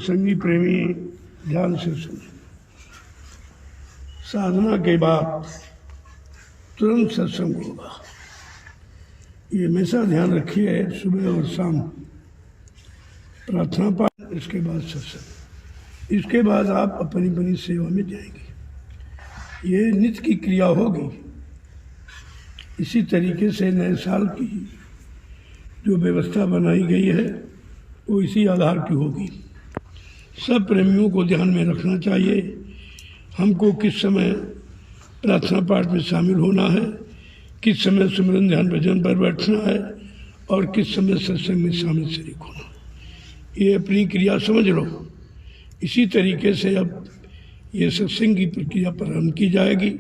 सत्संगी प्रेमी ध्यान से सुने। साधना के बाद तुरंत सत्संग होगा, ये हमेशा ध्यान रखिए। सुबह और शाम प्रार्थना पाठ, इसके बाद सत्संग, इसके बाद आप अपनी अपनी सेवा में जाएंगे। ये नित्य की क्रिया होगी। इसी तरीके से नए साल की जो व्यवस्था बनाई गई है वो इसी आधार की होगी। सब प्रेमियों को ध्यान में रखना चाहिए हमको किस समय प्रार्थना पाठ में शामिल होना है, किस समय सिमरन ध्यान भजन पर बैठना है और किस समय सत्संग में शामिल शरीक होना। ये अपनी क्रिया समझ लो। इसी तरीके से अब ये सत्संग की प्रक्रिया प्रारंभ की जाएगी।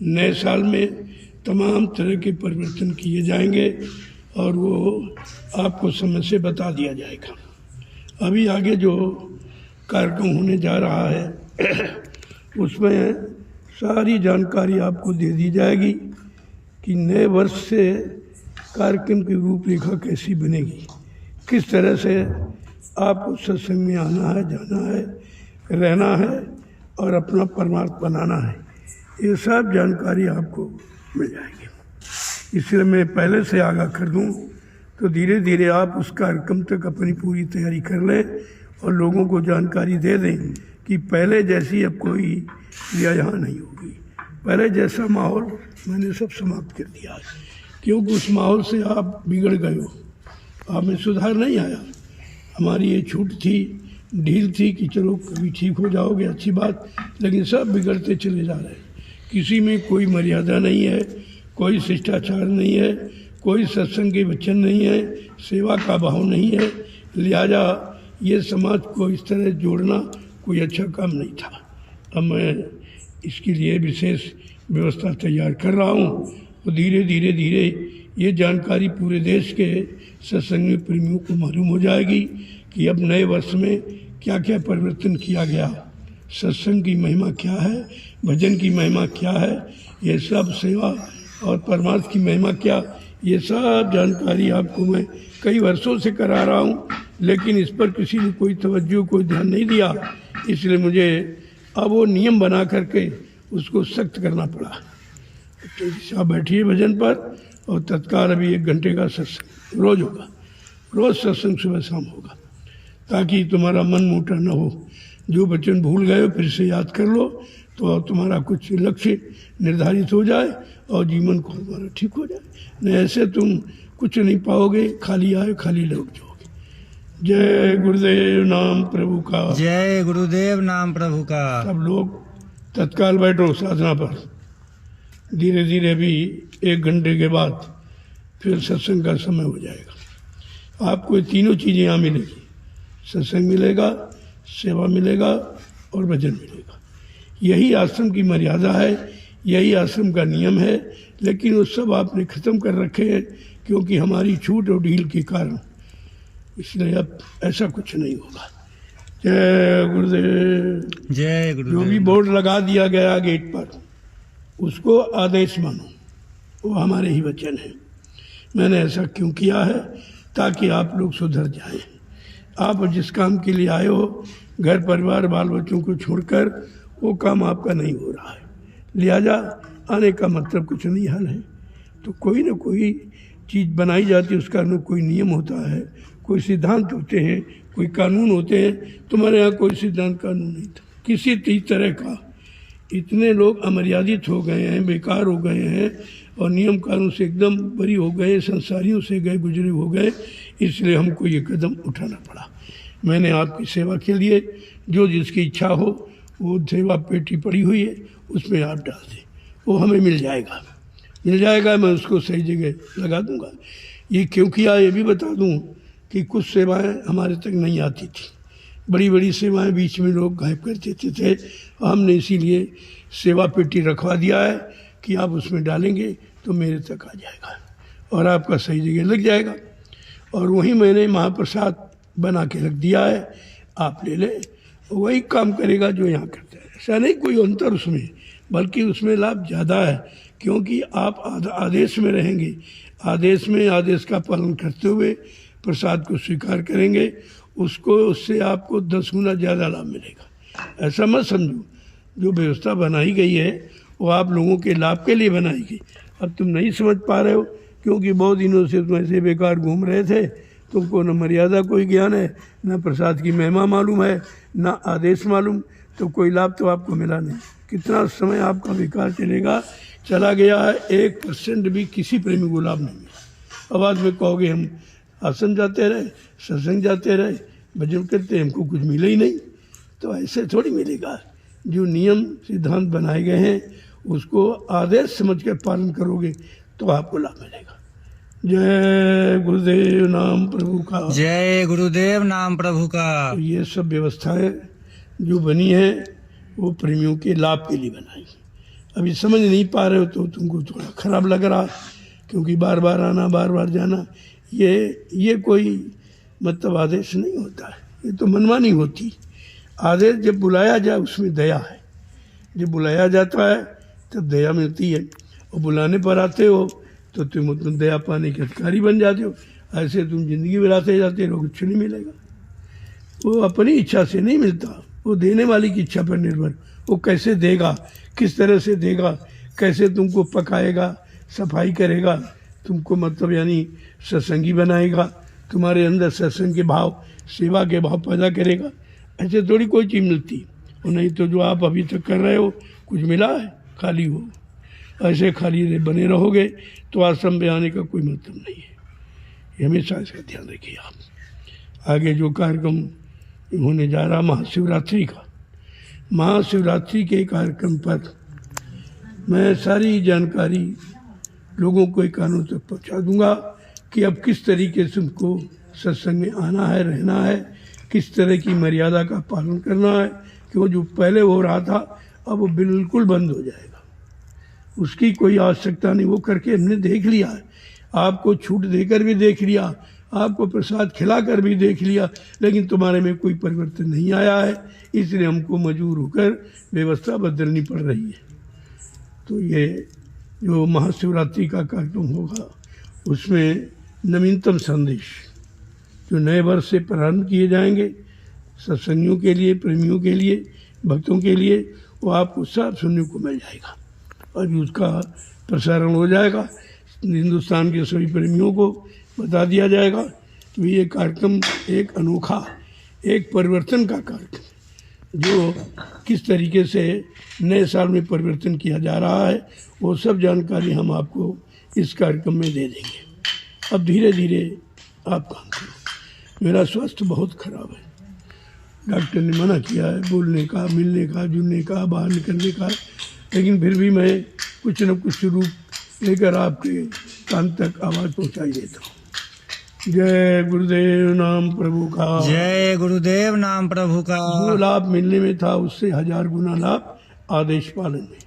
नए साल में तमाम तरह के परिवर्तन किए जाएंगे और वो आपको समय से बता दिया जाएगा। अभी आगे जो कार्यक्रम होने जा रहा है उसमें सारी जानकारी आपको दे दी जाएगी कि नए वर्ष से कार्यक्रम की रूपरेखा कैसी बनेगी, किस तरह से आपको सत्संग में आना है, जाना है, रहना है और अपना परमार्थ बनाना है। ये सब जानकारी आपको मिल जाएगी। इसलिए मैं पहले से आगाह कर दूं तो धीरे धीरे आप उस कार्यक्रम तक अपनी पूरी तैयारी कर लें और लोगों को जानकारी दे दें कि पहले जैसी अब कोई क्रिया यहाँ नहीं होगी। पहले जैसा माहौल मैंने सब समाप्त कर दिया है, क्योंकि उस माहौल से आप बिगड़ गए हो, आप में सुधार नहीं आया। हमारी ये छूट थी, ढील थी कि चलो कभी ठीक हो जाओगे, अच्छी बात, लेकिन सब बिगड़ते चले जा रहे हैं। किसी में कोई मर्यादा नहीं है, कोई शिष्टाचार नहीं है, कोई सत्संग के वचन नहीं है, सेवा का भाव नहीं है। लिहाजा ये समाज को इस तरह जोड़ना कोई अच्छा काम नहीं था। अब मैं इसके लिए विशेष व्यवस्था तैयार कर रहा हूँ और धीरे धीरे ये जानकारी पूरे देश के सत्संग प्रेमियों को मालूम हो जाएगी कि अब नए वर्ष में क्या क्या परिवर्तन किया गया, सत्संग की महिमा क्या है, भजन की महिमा क्या है, ये सब सेवा और परमार्थ की महिमा क्या, ये सब जानकारी आपको मैं कई वर्षों से करा रहा हूँ, लेकिन इस पर किसी ने कोई तवज्जो, कोई ध्यान नहीं दिया। इसलिए मुझे अब वो नियम बना करके उसको सख्त करना पड़ा। तो आप बैठिए भजन पर और तत्काल अभी 1 घंटे का सत्संग रोज होगा, रोज सत्संग सुबह शाम होगा, ताकि तुम्हारा मन मोटा न हो। जो वचन भूल गए हो फिर से याद कर लो तो तुम्हारा कुछ लक्ष्य निर्धारित हो जाए और जीवन को तुम्हारा ठीक हो जाए। नहीं ऐसे तुम कुछ नहीं पाओगे, खाली आए खाली लौट जाओगे। जय गुरुदेव नाम प्रभु का। जय गुरुदेव नाम प्रभु का। सब लोग तत्काल बैठो साधना पर। धीरे धीरे अभी 1 घंटे के बाद फिर सत्संग का समय हो जाएगा। आपको ये तीनों चीज़ें यहाँ मिलेगी, सत्संग मिलेगा, सेवा मिलेगा और भजन मिलेगा। यही आश्रम की मर्यादा है, यही आश्रम का नियम है, लेकिन वो सब आपने ख़त्म कर रखे हैं क्योंकि हमारी छूट और ढील के कारण। इसलिए अब ऐसा कुछ नहीं होगा। जय गुरुदेव। जय गुरुदेव। जो भी बोर्ड लगा दिया गया गेट पर उसको आदेश मानो, वो हमारे ही वचन है। मैंने ऐसा क्यों किया है? ताकि आप लोग सुधर जाएं। आप जिस काम के लिए आए हो, घर परिवार बाल बच्चों को छोड़कर, वो काम आपका नहीं हो रहा है। लिहाजा आने का मतलब कुछ नहीं हल है। तो कोई ना कोई चीज़ बनाई जाती है, उसका न कोई नियम होता है, कोई सिद्धांत होते हैं, कोई कानून होते हैं। तुम्हारे यहाँ कोई सिद्धांत कानून नहीं था किसी तरह का। इतने लोग अमर्यादित हो गए हैं, बेकार हो गए हैं और नियम कानून से एकदम बरी हो गए, संसारियों से गए गुजरे हो गए। इसलिए हमको ये कदम उठाना पड़ा। मैंने आपकी सेवा के लिए जो जिसकी इच्छा हो वो सेवा पेटी पड़ी हुई है, उसमें आप डाल दें, वो हमें मिल जाएगा। मैं उसको सही जगह लगा दूंगा। ये क्यों किया ये भी बता दूं कि कुछ सेवाएं हमारे तक नहीं आती थी, बड़ी बड़ी सेवाएं बीच में लोग गायब कर देते थे। हमने इसीलिए सेवा पेटी रखवा दिया है कि आप उसमें डालेंगे तो मेरे तक आ जाएगा और आपका सही जगह लग जाएगा। और वहीं मैंने महाप्रसाद बना के रख दिया है, आप ले लें, वही काम करेगा जो यहाँ करता है। ऐसा नहीं कोई अंतर उसमें, बल्कि उसमें लाभ ज़्यादा है क्योंकि आप आदेश में रहेंगे। आदेश में आदेश का पालन करते हुए प्रसाद को स्वीकार करेंगे उसको उससे आपको 10 गुना ज़्यादा लाभ मिलेगा। ऐसा मत समझो, जो व्यवस्था बनाई गई है वो आप लोगों के लाभ के लिए बनाई गई। अब तुम नहीं समझ पा रहे हो क्योंकि बहुत दिनों से तुम ऐसे बेकार घूम रहे थे, तुमको न मर्यादा कोई ज्ञान है, न प्रसाद की महिमा मालूम है, न आदेश मालूम, तो कोई लाभ तो आपको मिला नहीं। कितना समय आपका बेकार चला गया है, 1% भी किसी प्रेमी को लाभ नहीं मिला। अब बाद में कहोगे हम आश्रम जाते रहे, सत्संग जाते रहे, भजन करते, हमको कुछ मिले ही नहीं। तो ऐसे थोड़ी मिलेगा। जो नियम सिद्धांत बनाए गए हैं उसको आदेश समझ कर पालन करोगे तो आपको लाभ मिलेगा। जय गुरुदेव नाम प्रभु का। जय गुरुदेव नाम प्रभु का। तो ये सब व्यवस्थाएं जो बनी है वो प्रेमियों के लाभ के लिए बनाई। अभी समझ नहीं पा रहे हो तो तुमको थोड़ा खराब लग रहा, क्योंकि बार बार आना, बार बार जाना, ये कोई मतलब आदेश नहीं होता है, ये तो मनमानी होती। आदेश जब बुलाया जाए उसमें दया है, जब बुलाया जाता है तब दया मिलती है, और बुलाने पर आते हो तो तुम दया पाने के अधिकारी बन जाते हो। ऐसे तुम जिंदगी बिताते जाते रहो, कुछ नहीं मिलेगा। वो अपनी इच्छा से नहीं मिलता, वो देने वाली की इच्छा पर निर्भर। वो कैसे देगा, किस तरह से देगा, कैसे तुमको पकाएगा, सफाई करेगा, तुमको मतलब यानी सत्संगी बनाएगा, तुम्हारे अंदर सत्संग के भाव, सेवा के भाव पैदा करेगा। ऐसे थोड़ी कोई चीज़ मिलती। और नहीं तो जो आप अभी तक कर रहे हो कुछ मिला है, खाली हो। ऐसे खाली बने रहोगे तो आश्रम में आने का कोई मतलब नहीं है। ये हमेशा इसका ध्यान रखिए आप। आगे जो कार्यक्रम होने जा रहा महाशिवरात्रि का, महाशिवरात्रि के कार्यक्रम पर मैं सारी जानकारी लोगों को एक कानों तक पहुंचा दूंगा कि अब किस तरीके से उनको सत्संग में आना है, रहना है, किस तरह की मर्यादा का पालन करना है। कि वो जो पहले हो रहा था अब वो बिल्कुल बंद हो जाएगा, उसकी कोई आवश्यकता नहीं। वो करके हमने देख लिया है, आपको छूट देकर भी देख लिया, आपको प्रसाद खिलाकर भी देख लिया, लेकिन तुम्हारे में कोई परिवर्तन नहीं आया है, इसलिए हमको मजबूर होकर व्यवस्था बदलनी पड़ रही है। तो ये जो महाशिवरात्रि का कार्यक्रम होगा उसमें नवीनतम संदेश जो नए वर्ष से प्रारंभ किए जाएंगे सत्संगियों के लिए, प्रेमियों के लिए, भक्तों के लिए, वो आपको सब सुनने को मिल जाएगा और उसका प्रसारण हो जाएगा। हिंदुस्तान के सभी प्रेमियों को बता दिया जाएगा। तो ये कार्यक्रम एक अनोखा, एक परिवर्तन का कार्यक्रम, जो किस तरीके से नए साल में परिवर्तन किया जा रहा है वो सब जानकारी हम आपको इस कार्यक्रम में दे देंगे। अब धीरे धीरे आप काम करो। मेरा स्वास्थ्य बहुत खराब है, डॉक्टर ने मना किया है बोलने का, मिलने का, जुलने का, बाहर निकलने का, लेकिन फिर भी मैं कुछ न कुछ रूप लेकर आपके कान तक आवाज़ पहुंचाई देता हूँ। जय गुरुदेव नाम प्रभु का। जय गुरुदेव नाम प्रभु का। जो लाभ मिलने में था उससे 1000 गुना लाभ आदेश पालन में।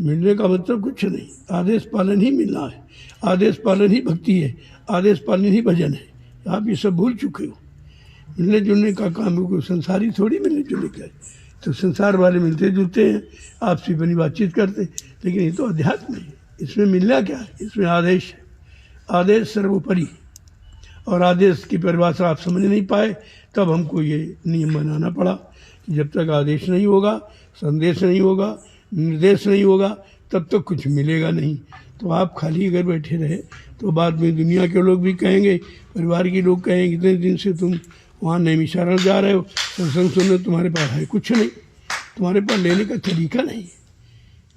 मिलने का मतलब कुछ नहीं, आदेश पालन ही मिलना है। आदेश पालन ही भक्ति है, आदेश पालन ही भजन है। आप ये सब भूल चुके हो। मिलने जुलने का काम को संसारी थोड़ी मिलने जुलने का है। तो संसार वाले मिलते जुलते हैं, आपसी बनी बातचीत करते, लेकिन ये तो अध्यात्म है। इसमें मिलना क्या है, इसमें आदेश है। आदेश सर्वोपरि। और आदेश की परिभाषा आप समझ नहीं पाए, तब हमको ये नियम बनाना पड़ा कि जब तक आदेश नहीं होगा, संदेश नहीं होगा, निर्देश नहीं होगा, तब तक कुछ मिलेगा नहीं। तो आप खाली अगर बैठे रहे तो बाद में दुनिया के लोग भी कहेंगे, परिवार के लोग कहेंगे इतने दिन से तुम वहाँ नैमिषारण्य जा रहे हो, सत्संग सुनने, तुम्हारे पास है कुछ नहीं, तुम्हारे पास लेने का तरीका नहीं,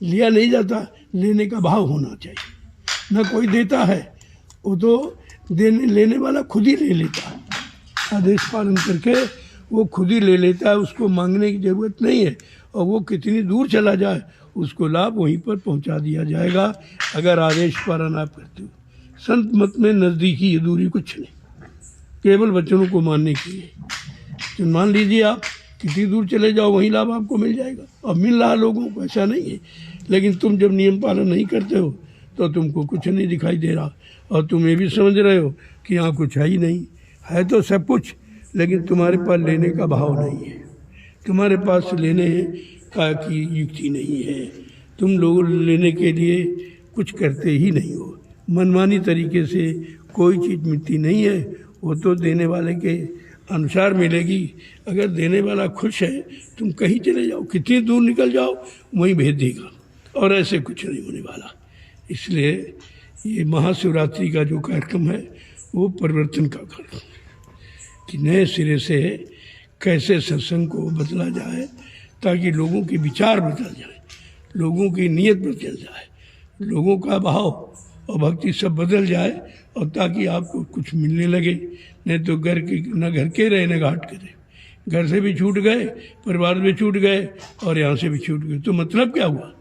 लिया नहीं जाता। लेने का भाव होना चाहिए। न कोई देता है, वो तो देने लेने वाला खुद ही ले लेता है। आदेश पालन करके वो खुद ही ले लेता है, उसको मांगने की ज़रूरत नहीं है। और वो कितनी दूर चला जाए उसको लाभ वहीं पर पहुंचा दिया जाएगा अगर आदेश पालन आप करते हो। संत मत में नज़दीकी ये दूरी कुछ नहीं, केवल वचनों को मानने के लिए। तो मान लीजिए आप कितनी दूर चले जाओ वहीं लाभ आपको मिल जाएगा, और मिल रहा लोगों को, ऐसा नहीं है। लेकिन तुम जब नियम पालन नहीं करते हो तो तुमको कुछ नहीं दिखाई दे रहा, और तुम ये भी समझ रहे हो कि यहाँ कुछ है ही नहीं। है तो सब कुछ, लेकिन तुम्हारे पास लेने का भाव नहीं है, तुम्हारे पास लेने का की युक्ति नहीं है। तुम लोग लेने के लिए कुछ करते ही नहीं हो। मनमानी तरीके से कोई चीज़ मिलती नहीं है, वो तो देने वाले के अनुसार मिलेगी। अगर देने वाला खुश है, तुम कहीं चले जाओ, कितनी दूर निकल जाओ, वहीं भेज देगा, और ऐसे कुछ नहीं होने वाला। इसलिए ये महाशिवरात्रि का जो कार्यक्रम है वो परिवर्तन का कार्यक्रम, कि नए सिरे से कैसे सत्संग को बदला जाए, ताकि लोगों के विचार बदल जाए, लोगों की नीयत बदल जाए, लोगों का भाव और भक्ति सब बदल जाए, और ताकि आपको कुछ मिलने लगे। नहीं तो घर के न घर के रहे न घाट के रहे, घर से भी छूट गए, परिवार भी छूट गए, और यहाँ से भी छूट गए, तो मतलब क्या हुआ?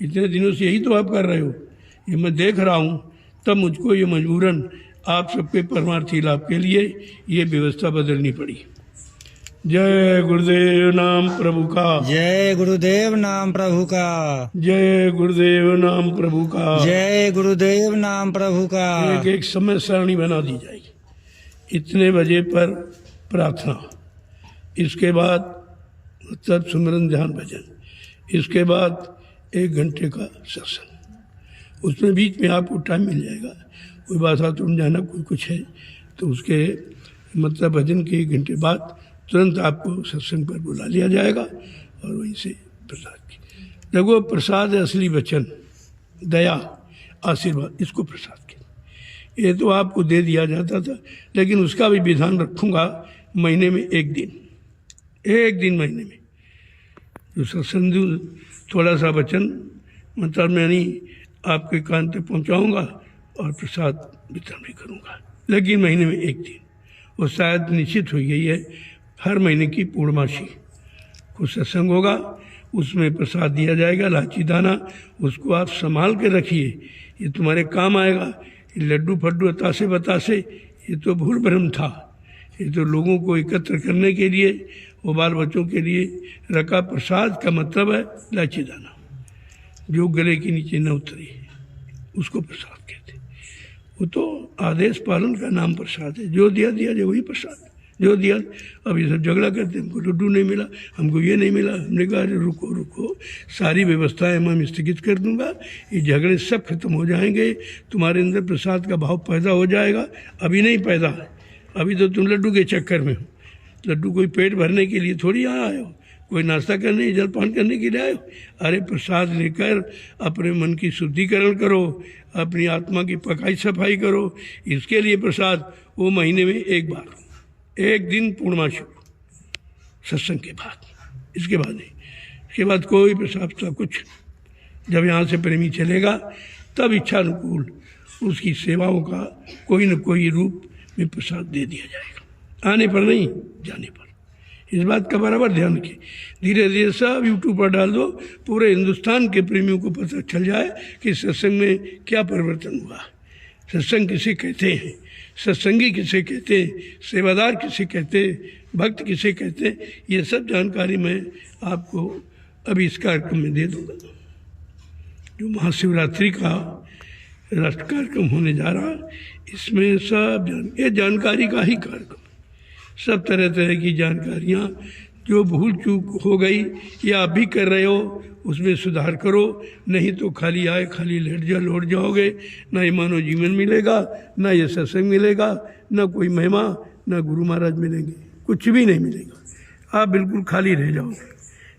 इतने दिनों से यही तो आप कर रहे हो, ये मैं देख रहा हूँ। तब मुझको ये मजबूरन आप सबके परमार्थी लाभ के लिए ये व्यवस्था बदलनी पड़ी। जय गुरुदेव नाम प्रभु का, जय गुरुदेव नाम प्रभु का, जय गुरुदेव नाम प्रभु का, जय गुरुदेव नाम प्रभु का। एक एक समय सारणी बना दी जाएगी। इतने बजे पर प्रार्थना, इसके बाद मतलब सुमिरन ध्यान भजन, इसके बाद 1 घंटे का सत्संग। उसमें बीच में आपको टाइम मिल जाएगा, कोई भाषा तुम जाना कोई कुछ है तो उसके मतलब भजन के 1 घंटे बाद तुरंत आपको सत्संग पर बुला लिया जाएगा, और वहीं से प्रसाद की। देखो, प्रसाद है असली वचन, दया, आशीर्वाद, इसको प्रसाद के। ये तो आपको दे दिया जाता था, लेकिन उसका भी विधान रखूँगा। महीने में 1 दिन, 1 दिन महीने में जो सत्संग थोड़ा सा वचन मतलब मैं नहीं आपके कान तक पहुँचाऊँगा, और प्रसाद वितरण भी करूँगा, लेकिन महीने में 1 दिन। वो शायद निश्चित हो गई है, हर महीने की पूर्णमासी को सत्संग होगा, उसमें प्रसाद दिया जाएगा, लाची दाना। उसको आप संभाल के रखिए, ये तुम्हारे काम आएगा। ये लड्डू फड्डू अतासे बतासे ये तो भूल भ्रम था, ये तो लोगों को एकत्र करने के लिए और बाल बच्चों के लिए रखा। प्रसाद का मतलब है लाची दाना, जो गले के नीचे न उतरे उसको प्रसाद कहते। वो तो आदेश पालन का नाम प्रसाद है। जो दिया दिया जो वही प्रसाद, जो दिया। अब ये सब झगड़ा करते, हमको लड्डू नहीं मिला, हमको ये नहीं मिला। हमने कहा अरे रुको रुको, सारी व्यवस्थाएं मैं स्थगित कर दूंगा, ये झगड़े सब खत्म हो जाएंगे, तुम्हारे अंदर प्रसाद का भाव पैदा हो जाएगा। अभी नहीं पैदा है, अभी तो तुम लड्डू के चक्कर में हो। लड्डू कोई पेट भरने के लिए थोड़ी यहाँ आए हो, कोई नाश्ता करने जलपान करने के लिए आए हो। अरे प्रसाद लेकर अपने मन की शुद्धिकरण करो, अपनी आत्मा की पकाई सफाई करो। इसके लिए प्रसाद वो महीने में 1 बार, 1 दिन पूर्णमासी सत्संग के बाद, इसके बाद नहीं। इसके बाद कोई प्रसाद सब कुछ। जब यहाँ से प्रेमी चलेगा तब इच्छानुकूल उसकी सेवाओं का कोई न कोई रूप में प्रसाद दे दिया जाएगा, आने पर नहीं, जाने पर। इस बात का बराबर ध्यान रखिए। धीरे धीरे सब यूट्यूब पर डाल दो, पूरे हिंदुस्तान के प्रेमियों को पता चल जाए कि सत्संग में क्या परिवर्तन हुआ, सत्संग किसे कहते हैं, सत्संगी किसे कहते हैं, सेवादार किसे कहते हैं, भक्त किसे कहते हैं। ये सब जानकारी मैं आपको अभी इस कार्यक्रम में दे दूँगा, जो महाशिवरात्रि का राष्ट्र कार्यक्रम होने जा रहा। इसमें सब ये जानकारी का ही कार्यक्रम, सब तरह तरह की जानकारियाँ। जो भूल चूक हो गई या आप भी कर रहे हो उसमें सुधार करो, नहीं तो खाली आए खाली लौट जाओगे। ना ये मानव जीवन मिलेगा, ना ये सत्संग मिलेगा, ना कोई महिमा, ना गुरु महाराज मिलेंगे, कुछ भी नहीं मिलेगा। आप बिल्कुल खाली रह जाओगे।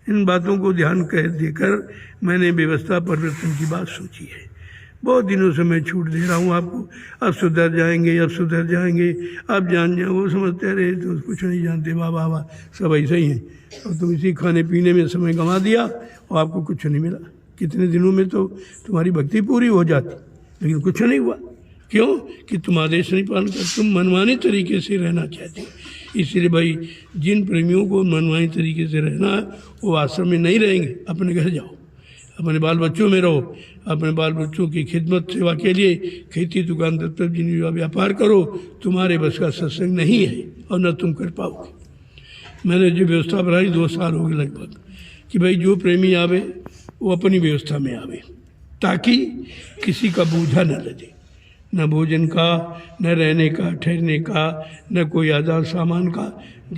इन बातों को ध्यान कर देकर मैंने व्यवस्था परिवर्तन की बात सोची है। बहुत दिनों से मैं छूट दे रहा हूँ आपको, अब सुधर जाएंगे, अब सुधर जाएंगे, अब जान जाओ। वो समझते रहे तो कुछ नहीं जानते, वाह वाह वाह, सब ऐसे ही हैं। और तुम इसी खाने पीने में समय गंवा दिया और आपको कुछ नहीं मिला। कितने दिनों में तो तुम्हारी भक्ति पूरी हो जाती, लेकिन कुछ नहीं हुआ। क्यों? कि तुम आदेश नहीं पालन कर, तुम मनमानी तरीके से रहना चाहते हो। इसलिए भाई, जिन प्रेमियों को मनमानी तरीके से रहना है वो आश्रम में नहीं रहेंगे, अपने घर जाओ, अपने बाल बच्चों में रहो, अपने बाल बच्चों की खिदमत सेवा के लिए खेती दुकान दफ्तर जिन व्यापार करो। तुम्हारे बस का सत्संग नहीं है और न तुम कर पाओगे। मैंने जो व्यवस्था बनाई 2 साल हो गए लगभग, कि भाई जो प्रेमी आवे वो अपनी व्यवस्था में आवे, ताकि किसी का बूझा न लगे, न भोजन का, न रहने का, ठहरने का, न कोई आधार सामान का।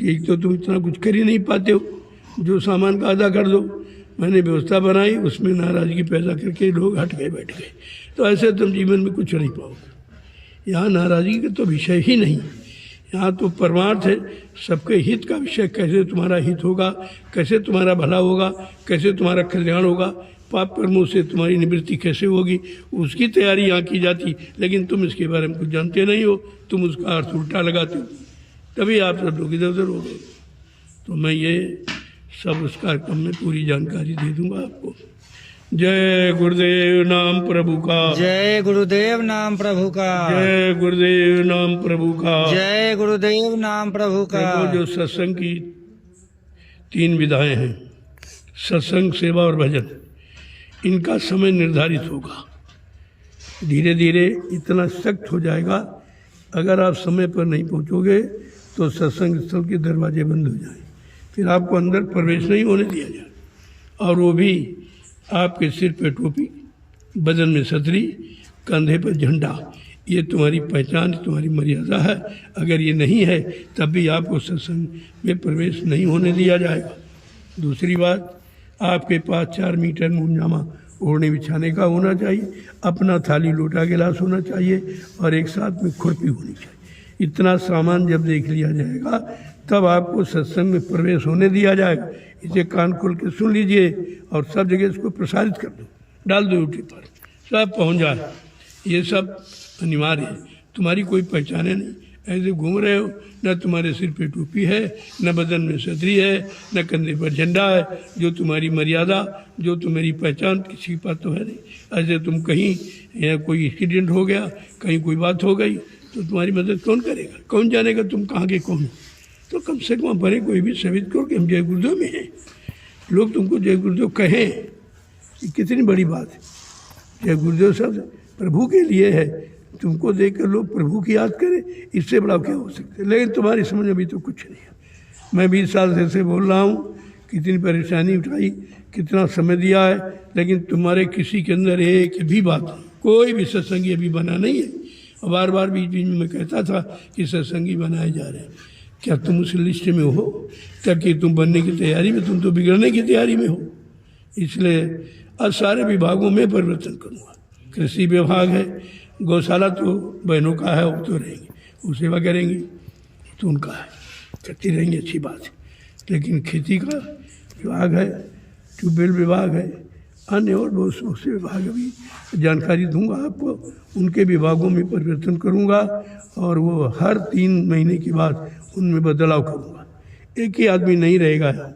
एक तो तुम इतना कुछ कर ही नहीं पाते हो, जो सामान का अदा कर दो। मैंने व्यवस्था बनाई, उसमें नाराज़गी पैदा करके लोग हट गए, बैठ गए। तो ऐसे तुम जीवन में कुछ नहीं पाओगे। यहाँ नाराज़गी का तो विषय ही नहीं, यहाँ तो परमार्थ है, सबके हित का विषय, कैसे तुम्हारा हित होगा, कैसे तुम्हारा भला होगा, कैसे तुम्हारा कल्याण होगा, पाप कर्मों से तुम्हारी निवृत्ति कैसे होगी, उसकी तैयारी यहाँ की जाती। लेकिन तुम इसके बारे में कुछ जानते नहीं हो, तुम उसका अर्थ उल्टा लगाते हो, तभी आप सब लोग इधर उधर हो गए। तो मैं ये सब उस कार्यक्रम में पूरी जानकारी दे दूंगा आपको। जय गुरुदेव नाम प्रभु का, जय गुरुदेव नाम प्रभु का, जय गुरुदेव नाम प्रभु का। जय गुरुदेव नाम प्रभु का। देखो, जो सत्संग की 3 विधाएं हैं, सत्संग, सेवा और भजन, इनका समय निर्धारित होगा। धीरे धीरे इतना सख्त हो जाएगा, अगर आप समय पर नहीं पहुंचोगे तो सत्संग स्थल के दरवाजे बंद हो जाए, फिर आपको अंदर प्रवेश नहीं होने दिया जाए। और वो भी आपके सिर पे टोपी, बदन में छतरी, कंधे पर झंडा, ये तुम्हारी पहचान, तुम्हारी मर्यादा है। अगर ये नहीं है तब भी आपको सत्संग में प्रवेश नहीं होने दिया जाएगा। दूसरी बात, आपके पास 4 मीटर मुंजामा ओढ़ने बिछाने का होना चाहिए, अपना थाली लोटा गिलास होना चाहिए और एक साथ में खुरपी होनी चाहिए। इतना सामान जब देख लिया जाएगा तब आपको सत्संग में प्रवेश होने दिया जाएगा। इसे कान खोल के सुन लीजिए और सब जगह इसको प्रसारित कर दो, डाल दो यूट्यूब पर, सब पहुंच जाए। ये सब अनिवार्य है। तुम्हारी कोई पहचाने नहीं, ऐसे घूम रहे हो, न तुम्हारे सिर पे टोपी है, न बदन में छतरी है, न कंधे पर झंडा है। जो तुम्हारी मर्यादा, जो तुम्हारी पहचान, किसी के पास तो है नहीं। ऐसे तुम कहीं या कोई एक्सीडेंट हो गया, कहीं कोई बात हो गई तो तुम्हारी मदद कौन करेगा? कौन जानेगा तुम कहाँ के कौन हो? तो कम से कम बड़े कोई भी साबित करो कि हम जय गुरुदेव में हैं। लोग तुमको जय गुरुदेव कहें, ये कितनी बड़ी बात है। जय गुरुदेव शब्द प्रभु के लिए है, तुमको देखकर लोग प्रभु की याद करें, इससे बड़ा क्या हो सकता है? लेकिन तुम्हारी समझ में अभी तो कुछ नहीं है। मैं 20 साल से ऐसे बोल रहा हूँ, कितनी परेशानी उठाई, कितना समय दिया है, लेकिन तुम्हारे किसी के अंदर एक भी बात, कोई भी सत्संगी अभी बना नहीं है। बार बार बीच बीच में मैं कहता था कि सत्संगी बनाए जा रहे हैं। क्या तुम उस लिस्ट में हो? ताकि तुम बनने की तैयारी में, तुम तो बिगड़ने की तैयारी में हो। इसलिए अब सारे विभागों में परिवर्तन करूँगा। कृषि विभाग है, गौशाला तो बहनों का है, वो तो रहेंगे, वो सेवा करेंगी, तो उनका है, करती रहेंगी, अच्छी बात है। लेकिन खेती का विभाग है, ट्यूबवेल विभाग है, अन्य और बहुत से विभाग अभी जानकारी दूंगा आपको। उनके विभागों में परिवर्तन करूंगा और वो हर 3 महीने के बाद उनमें बदलाव करूंगा। एक ही आदमी नहीं रहेगा यहाँ,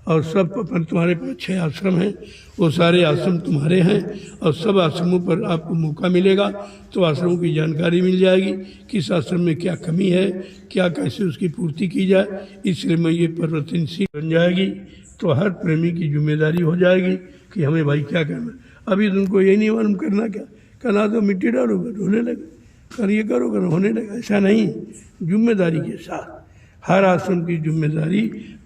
और सब पर तुम्हारे पास 6 आश्रम हैं, वो सारे आश्रम तुम्हारे हैं और सब आश्रमों पर आपको मौका मिलेगा तो आश्रमों की जानकारी मिल जाएगी, किस आश्रम में क्या कमी है, क्या कैसे उसकी पूर्ति की जाए। इसलिए मैं ये परिवर्तनशील बन जाएगी तो हर प्रेमी की जिम्मेदारी हो जाएगी कि हमें भाई क्या करना। अभी तुमको ये नहीं मालूम करना क्या, करना तो मिट्टी डालोगे ढोने लगे, कर ये करो कर होने लगा, ऐसा नहीं। जिम्मेदारी के साथ हर आश्रम की जिम्मेदारी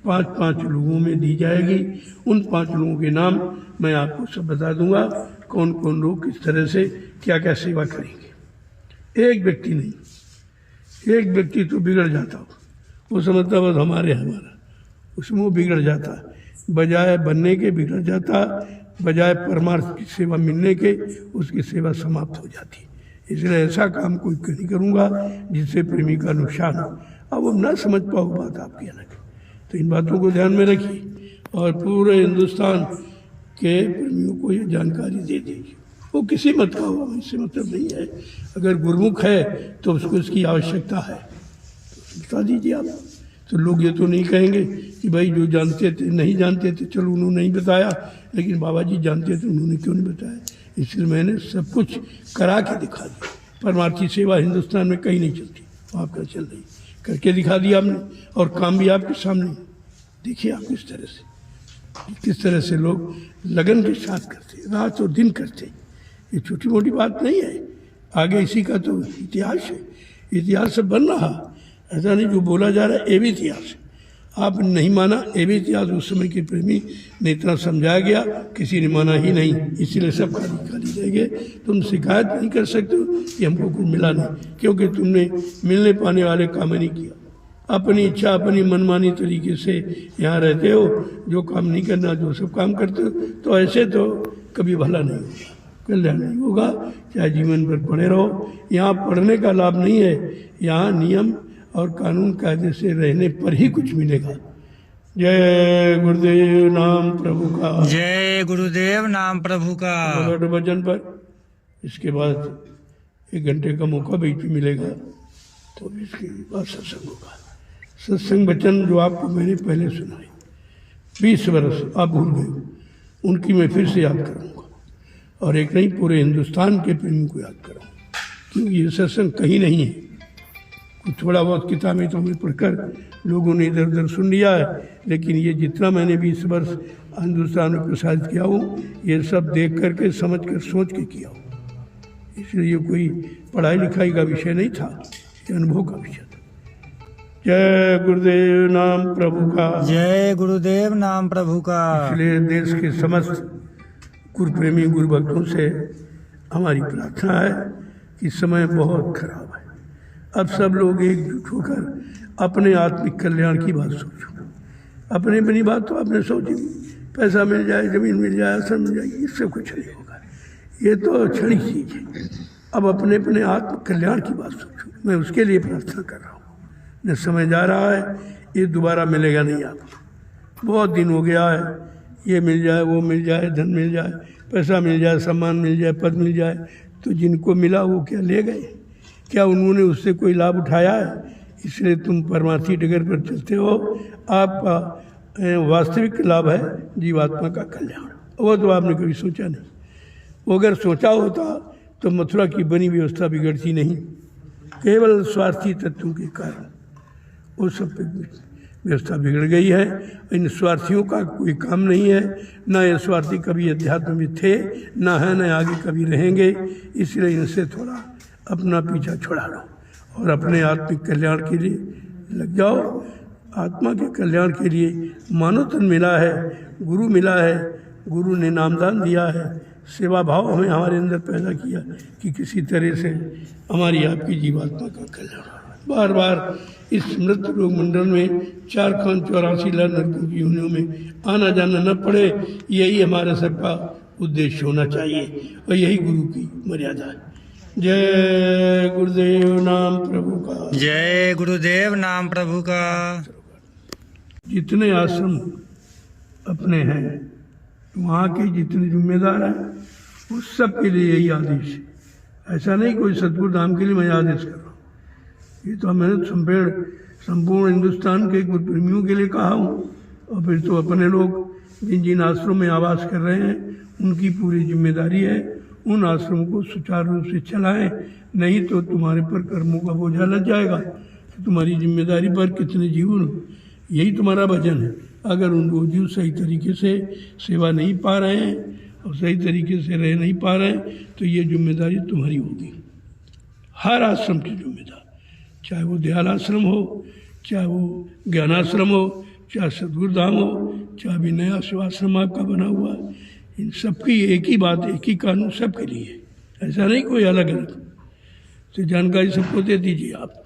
5-5 लोगों में दी जाएगी। उन 5 लोगों के नाम मैं आपको सब बता दूंगा, कौन कौन लोग किस तरह से क्या क्या सेवा करेंगे। एक व्यक्ति नहीं, एक व्यक्ति तो बिगड़ जाता हो, वो समझता बस हमारा, उसमें वो बिगड़ जाता, बजाय बनने के बिगड़ जाता, बजाय परमार्थ की सेवा मिलने के उसकी सेवा समाप्त हो जाती। इसलिए ऐसा काम कोई नहीं करूँगा जिससे प्रेमी का नुकसान हो। अब वो ना समझ पाओ बात आपकी अलग, तो इन बातों को ध्यान में रखिए और पूरे हिंदुस्तान के प्रेमियों को ये जानकारी दे दीजिए। वो किसी मत का हो, इससे मतलब नहीं है। अगर गुरुमुख है तो उसको इसकी आवश्यकता है, तो बता दीजिए आप। तो लोग ये तो नहीं कहेंगे कि भाई जो जानते थे नहीं जानते थे, चलो उन्होंने नहीं बताया, लेकिन बाबा जी जानते थे, उन्होंने क्यों नहीं बताया। इसलिए मैंने सब कुछ करा के दिखा दिया। परमार्थी सेवा हिंदुस्तान में कहीं नहीं चलती, आपका चल रही, करके दिखा दिया हमने, और काम भी आपके सामने। देखिए आप किस तरह से लोग लगन के साथ करते, रात और दिन करते। ये छोटी मोटी बात नहीं है, आगे इसी का तो इतिहास है। इतिहास सब बन रहा, ऐसा नहीं जो बोला जा रहा है ये भी इतिहास है। आप नहीं माना, ये भी इतिहास उस समय के प्रेमी ने इतना समझाया गया, किसी ने माना ही नहीं, इसीलिए सब खाली रह गए। तुम शिकायत नहीं कर सकते हो कि हमको कुछ मिला नहीं, क्योंकि तुमने मिलने पाने वाले काम नहीं किया। अपनी इच्छा, अपनी मनमानी तरीके से यहाँ रहते हो, जो काम नहीं करना जो सब काम करते हो, तो ऐसे तो कभी भला नहीं होगा, कल्याण नहीं होगा। चाहे जीवन भर पढ़े रहो, यहाँ पढ़ने का लाभ नहीं है, यहाँ नियम और कानून कायदे से रहने पर ही कुछ मिलेगा। जय गुरुदेव नाम प्रभु का। जय गुरुदेव नाम प्रभु का। बैठो वचन पर। इसके बाद 1 घंटे का मौका भी मिलेगा, तो इसके बाद सत्संग होगा। सत्संग वचन जो आपको मैंने पहले सुनाई, 20 वर्ष आप भूल गए, उनकी मैं फिर से याद करूँगा, और एक नहीं पूरे हिंदुस्तान के प्रेमी को याद करूँगा, क्योंकि ये सत्संग कहीं नहीं है। कुछ थोड़ा बहुत किताबें तो हमें पढ़कर लोगों ने इधर उधर सुन लिया है, लेकिन ये जितना मैंने 20 वर्ष हिंदुस्तान में प्रसारित किया हूँ, ये सब देख करके समझ कर सोच के किया हूँ। इसलिए ये कोई पढ़ाई लिखाई का विषय नहीं था, ये अनुभव का विषय था। जय गुरुदेव नाम प्रभु का। जय गुरुदेव नाम प्रभु का। इसलिए देश के समस्त गुरु प्रेमी गुरु भक्तों से हमारी प्रार्थना है कि समय बहुत खराब है। अब सब लोग एकजुट होकर अपने आत्मिक कल्याण की बात सोचो। अपनी अपनी बात तो आपने सोची, पैसा मिल जाए, जमीन मिल जाए, आश्रम मिल जाए, इससे कुछ नहीं होगा, ये तो क्षणिक चीज है। अब अपने अपने आत्म कल्याण की बात सोचो। मैं उसके लिए प्रार्थना कर रहा हूँ। न समय जा रहा है, ये दोबारा मिलेगा नहीं आपको। बहुत दिन हो गया है, ये मिल जाए, वो मिल जाए, धन मिल जाए, पैसा मिल जाए, सम्मान मिल जाए, पद मिल जाए, तो जिनको मिला वो क्या ले गए? क्या उन्होंने उससे कोई लाभ उठाया है? इसलिए तुम परमार्थी डगर पर चलते हो। आपका वास्तविक लाभ है जीवात्मा का कल्याण। वो तो आपने कभी सोचा नहीं। वो अगर सोचा होता तो मथुरा की बनी व्यवस्था बिगड़ती नहीं। केवल स्वार्थी तत्वों के कारण वो सब व्यवस्था बिगड़ गई है। इन स्वार्थियों का कोई काम नहीं है। न ये स्वार्थी कभी अध्यात्म में थे, न है, न आगे कभी रहेंगे। इसलिए इनसे थोड़ा अपना पीछा छुड़ा लो और अपने आत्मिक कल्याण के लिए लग जाओ। आत्मा के कल्याण के लिए मानव तन मिला है, गुरु मिला है, गुरु ने नामदान दिया है, सेवा भाव हमें हमारे अंदर पैदा किया कि किसी तरह से हमारी आपकी जीवात्मा का कल्याण हो। बार बार इस मृत रोग मंडल में 4 खान 84 लाख नरकों की योनियों में आना जाना न पड़े, यही हमारा सबका उद्देश्य होना चाहिए और यही गुरु की मर्यादा है। जय गुरुदेव नाम प्रभु का। जय गुरुदेव नाम प्रभु का। जितने आश्रम अपने हैं, वहाँ के जितने जिम्मेदार हैं, उस सब के लिए यही आदेश है। ऐसा नहीं कोई सतपुर धाम के लिए मैं आदेश कर रहा हूँ, ये तो मैंने संपूर्ण हिंदुस्तान के गुरु प्रेमियों के लिए कहा हूँ। और फिर तो अपने लोग जिन जिन आश्रम में आवास कर रहे हैं, उनकी पूरी जिम्मेदारी है उन आश्रमों को सुचारू रूप से चलाएं, नहीं तो तुम्हारे पर कर्मों का बोझा लग जाएगा कि तुम्हारी जिम्मेदारी पर कितने जीवन। यही तुम्हारा वचन है। अगर उन वो जीव सही तरीके से सेवा नहीं पा रहे हैं और सही तरीके से रह नहीं पा रहे हैं, तो ये जिम्मेदारी तुम्हारी होगी। हर आश्रम की जिम्मेदार, चाहे वो दयाल आश्रम हो, चाहे वो ज्ञानाश्रम हो, चाहे सद्गुरु धाम हो, चाहे भी नया शिवाश्रम आपका बना हुआ है, इन सबकी एक ही बात, एक ही कानून सबके लिए। ऐसा नहीं कोई अलग अलग। तो जानकारी सबको दे दीजिए आप।